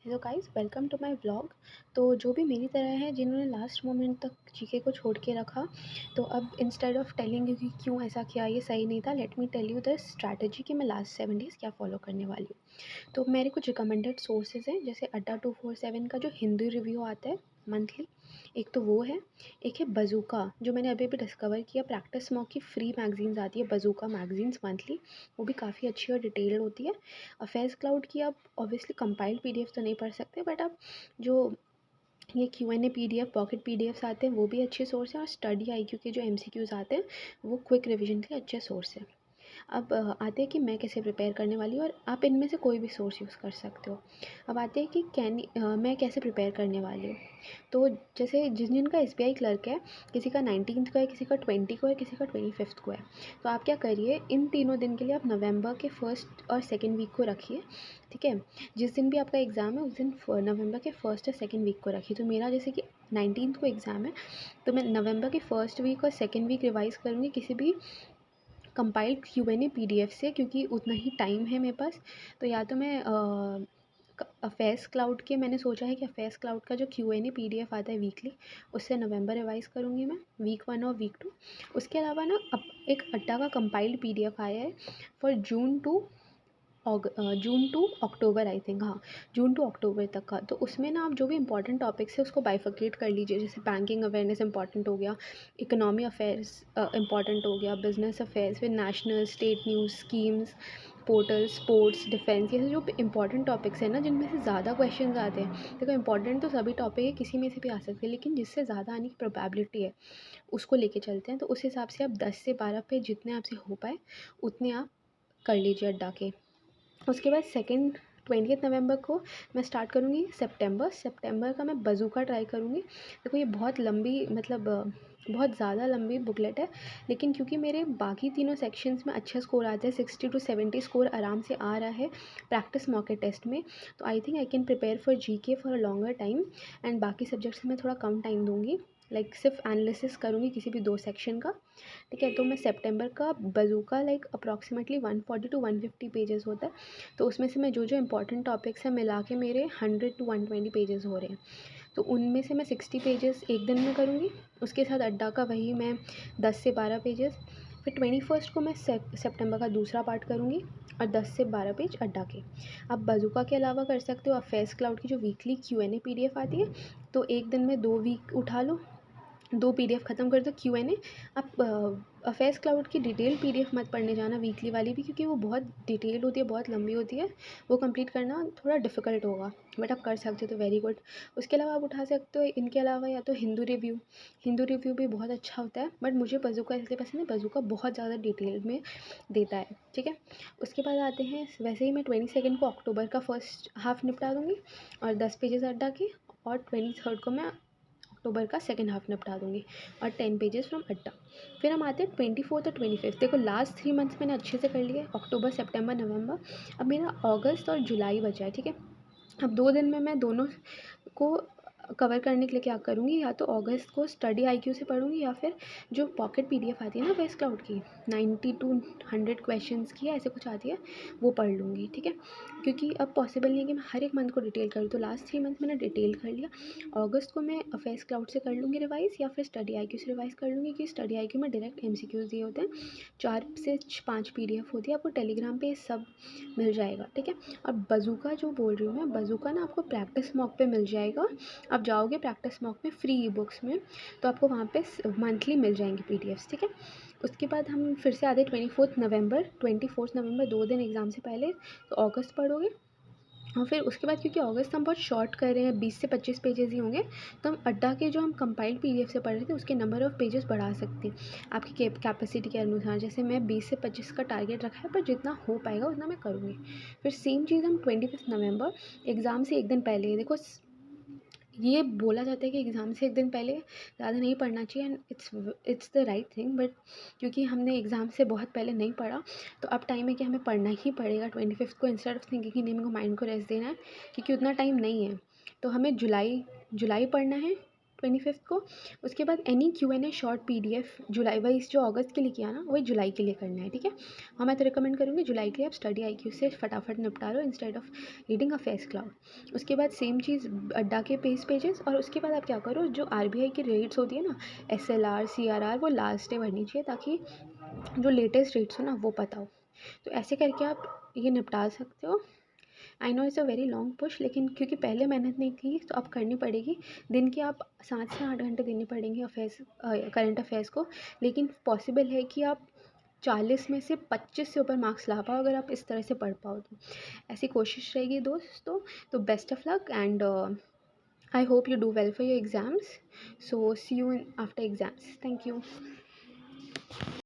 Hello guys, welcome to my vlog. तो जो भी मेरी तरह है जिन्होंने लास्ट मोमेंट तक जीके को छोड़ के रखा, तो अब इंस्टेड ऑफ टेलिंग यू कि क्यों ऐसा किया, ये सही नहीं था, let me tell you the strategy कि मैं लास्ट 7 डेज़ क्या फॉलो करने वाली हूँ। तो मेरे कुछ रिकमेंडेड सोर्सेज हैं, जैसे अड्डा 247 का जो हिंदी रिव्यू आता है मंथली, एक तो वो है। एक है बज़ूका, जो मैंने अभी अभी डिस्कवर किया, प्रैक्टिस मॉक की फ्री मैगजीन्स आती है बज़ूका मैगजीन्स मंथली, वो भी काफ़ी अच्छी और डिटेल्ड होती है। अफेयर्स क्लाउड की आप ऑब्वियसली कंपाइल्ड पीडीएफ तो नहीं पढ़ सकते, बट आप जो ये क्यूएनए पीडीएफ, पॉकेट पीडीएफ्स आते हैं, वो भी अच्छे सोर्स हैं। और स्टडी आईक्यू के जो एमसीक्यूज आते हैं, वो क्विक रिवीजन के लिए अच्छे सोर्स हैं। अब आते हैं कि मैं कैसे प्रिपेयर करने वाली हूँ, और आप इनमें से कोई भी सोर्स यूज़ कर सकते हो। अब आते हैं कि मैं कैसे प्रिपेयर करने वाली हूँ। तो जैसे जिनका एसबीआई क्लर्क है, किसी का 19th को है, किसी का 20 को है, किसी का 25th को है। तो आप क्या करिए, इन तीनों दिन के लिए आप नवंबर के फर्स्ट और सेकेंड वीक को रखिए, ठीक है। जिस दिन भी आपका एग्ज़ाम है उस दिन नवंबर के फर्स्ट और सेकेंड वीक को रखिए। तो मेरा जैसे कि 19th को एग्ज़ाम है, तो मैं नवंबर के फर्स्ट वीक और सेकेंड वीक रिवाइज़ करूँगी किसी भी कंपाइल्ड क्यूएनए पीडीएफ से, क्योंकि उतना ही टाइम है मेरे पास। तो या तो मैं अफेयर्स क्लाउड के, मैंने सोचा है कि अफेयर्स क्लाउड का जो क्यूएनए पीडीएफ आता है वीकली, उससे नवंबर रिवाइज़ करूँगी मैं, वीक 1 और वीक 2। उसके अलावा ना अब एक अड्डा का कंपाइल्ड पीडीएफ आया है for June to October, I think, हाँ, जून टू अक्टूबर तक का। तो उसमें ना आप जो भी इंपॉर्टेंट टॉपिक्स है उसको बाइफर्केट कर लीजिए। जैसे बैंकिंग अवेयरनेस इंपॉर्टेंट हो गया, इकोनॉमी अफेयर्स इंपॉर्टेंट हो गया, बिजनेस अफेयर्स, फिर national state news, schemes, portal, sports, defence, ये जो इंपॉर्टेंट टॉपिक्स हैं ना, जिनमें से ज़्यादा क्वेश्चन आते हैं। देखो, इंपॉर्टेंट तो सभी टॉपिक है, किसी में से भी आ सकते हैं, लेकिन जिससे ज़्यादा आने की प्रोबेबिलिटी है उसको लेके चलते हैं। तो उस हिसाब से आप 10 से 12 पे जितने आपसे हो पाए उतने आप कर लीजिए अड्डा के। उसके बाद सेकेंड 20 नवंबर को मैं स्टार्ट करूँगी सितंबर का मैं बज़ूका ट्राई करूँगी। देखो, ये बहुत लंबी, मतलब बहुत ज़्यादा लंबी बुकलेट है, लेकिन क्योंकि मेरे बाकी तीनों सेक्शंस में अच्छा स्कोर आता है, 60 to 70 स्कोर आराम से आ रहा है प्रैक्टिस मॉक टेस्ट में, तो I think I can prepare for GK for a longer time. And बाकी सब्जेक्ट्स में थोड़ा कम टाइम दूँगी, लाइक सिर्फ एनालिसिस करूँगी किसी भी 2 सेक्शन का, ठीक है। तो मैं सितंबर का bazooka like approximately 140 to 150 pages होता है, तो उसमें से मैं जो जो इंपॉर्टेंट टॉपिक्स हैं मिला के मेरे 100 to 120 पेजेस हो रहे हैं। तो उनमें से मैं 60 पेजेस एक दिन में करूँगी, उसके साथ अड्डा का वही मैं 10 से 12 पेजेस। फिर 21st को मैं सितंबर का दूसरा पार्ट करूँगी, और 10 से 12 पेज अड्डा के। आप बज़ूका के अलावा कर सकते हो अफेयर्स क्लाउड की जो वीकली क्यूएनए पीडीएफ आती है, तो एक दिन में 2 वीक उठा लो, 2 पीडीएफ ख़त्म कर दो क्यूएनए। आप अफेयर्स क्लाउड की डिटेल पीडीएफ मत पढ़ने जाना वीकली वाली भी, क्योंकि वो बहुत डिटेल्ड होती है, बहुत लंबी होती है, वो कंप्लीट करना थोड़ा डिफ़िकल्ट होगा, बट आप कर सकते हो तो वेरी गुड। उसके अलावा आप उठा सकते हो इनके अलावा या तो हिंदू रिव्यू भी बहुत अच्छा होता है, बट मुझे बज़ूका इसलिए पसंद है, बज़ूका बहुत ज़्यादा डिटेल में देता है, ठीक है। उसके बाद आते हैं, वैसे ही मैं 22 को अक्टूबर का फर्स्ट हाफ निपटा दूँगी, और 10 पेजेस अड्डा के, और 23 को मैं अक्टूबर का सेकेंड हाफ निपटा दूँगी, और 10 पेजेस फ्रॉम अड्डा। फिर हम आते हैं 24th और 25th। देखो, लास्ट 3 मंथ्स मैंने अच्छे से कर लिए, अक्टूबर, सितंबर, नवंबर। अब मेरा अगस्त और जुलाई बचा है, ठीक है। अब 2 दिन में मैं दोनों को कवर करने के लिए क्या करूँगी, या तो अगस्त को स्टडी आईक्यू से पढ़ूँगी, या फिर जो पॉकेट पीडीएफ आती है ना वेस्ट क्लाउड की, 90 to 100 क्वेश्चंस की ऐसे कुछ आती है, वो पढ़ लूँगी, ठीक है। क्योंकि अब पॉसिबल नहीं है कि मैं हर एक मंथ को डिटेल करूँ, तो लास्ट 3 मंथ मैंने डिटेल कर लिया। अगस्त को मैं अफेयर्स क्लाउड से कर लूँगी रिवाइज़, या फिर स्टडी आईक्यू से रिवाइज़ कर लूँगी, कि स्टडी आईक्यू में डायरेक्ट एमसीक्यूज़ दिए होते हैं, 4 से 5 पीडीएफ होती है, आपको टेलीग्राम पे ये सब मिल जाएगा, ठीक है। और बज़ूका जो बोल रही हूँ मैं, बज़ूका ना आपको प्रैक्टिस मॉक पे मिल जाएगा। आप जाओगे प्रैक्टिस मॉक में फ्री ई बुक्स में, तो आपको वहाँ पे मंथली मिल जाएंगे पीडीएफ्स, ठीक है। उसके बाद हम फिर से आते हैं 24th नवंबर 2 दिन एग्ज़ाम से पहले, तो अगस्त पढ़ोगे। और फिर उसके बाद, क्योंकि अगस्त हम बहुत शॉर्ट कर रहे हैं, 20 से 25 पेजेस ही होंगे, तो हम अड्डा के जो हम कंपाइल्ड पीडीएफ से पढ़ रहे थे उसके नंबर ऑफ़ पेजेस बढ़ा सकते हैं आपकी कैपेसिटी के अनुसार। जैसे मैं 20 से 25 का टारगेट रखा है, पर जितना हो पाएगा उतना मैं करूँगी। फिर सेम चीज़ हम 25 नवंबर, एग्ज़ाम से एक दिन पहले, देखो, ये बोला जाता है कि एग्ज़ाम से एक दिन पहले ज़्यादा नहीं पढ़ना चाहिए, and it's the right thing, but क्योंकि हमने एग्ज़ाम से बहुत पहले नहीं पढ़ा, तो अब टाइम है कि हमें पढ़ना ही पड़ेगा 25 को, इंस्टेड ऑफ थिंकिंग कि नहीं, मेरे को माइंड को रेस्ट देना है, क्योंकि उतना टाइम नहीं है। तो हमें जुलाई जुलाई पढ़ना है, 25th को। उसके बाद एनी Q&A शॉर्ट PDF जुलाई वाइज जो अगस्त के लिए किया ना वही जुलाई के लिए करना है, ठीक है। हाँ, मैं तो रिकमेंड करूँगी जुलाई के लिए आप स्टडी IQ से फटाफट निपटा लो instead of reading a face cloud. उसके बाद सेम चीज़ अड्डा के पेजेस, और उसके बाद आप क्या करो, जो RBI की रेट्स होती है ना, SLR CRR, वो लास्ट डे भरनी चाहिए ताकि जो लेटेस्ट रेट्स हो ना वो पता हो। तो ऐसे करके आप ये निपटा सकते हो। I know it's a very long push, लेकिन क्योंकि पहले मेहनत नहीं की तो अब करनी पड़ेगी। दिन के आप 7 से 8 घंटे देने पड़ेंगे करंट अफेयर्स को, लेकिन पॉसिबल है कि आप 40 में से 25 से ऊपर मार्क्स ला पाओ अगर आप इस तरह से पढ़ पाओ तो। ऐसी कोशिश रहेगी दोस्तों। तो best of luck and I hope you do well for your exams. So see you in after exams. Thank you.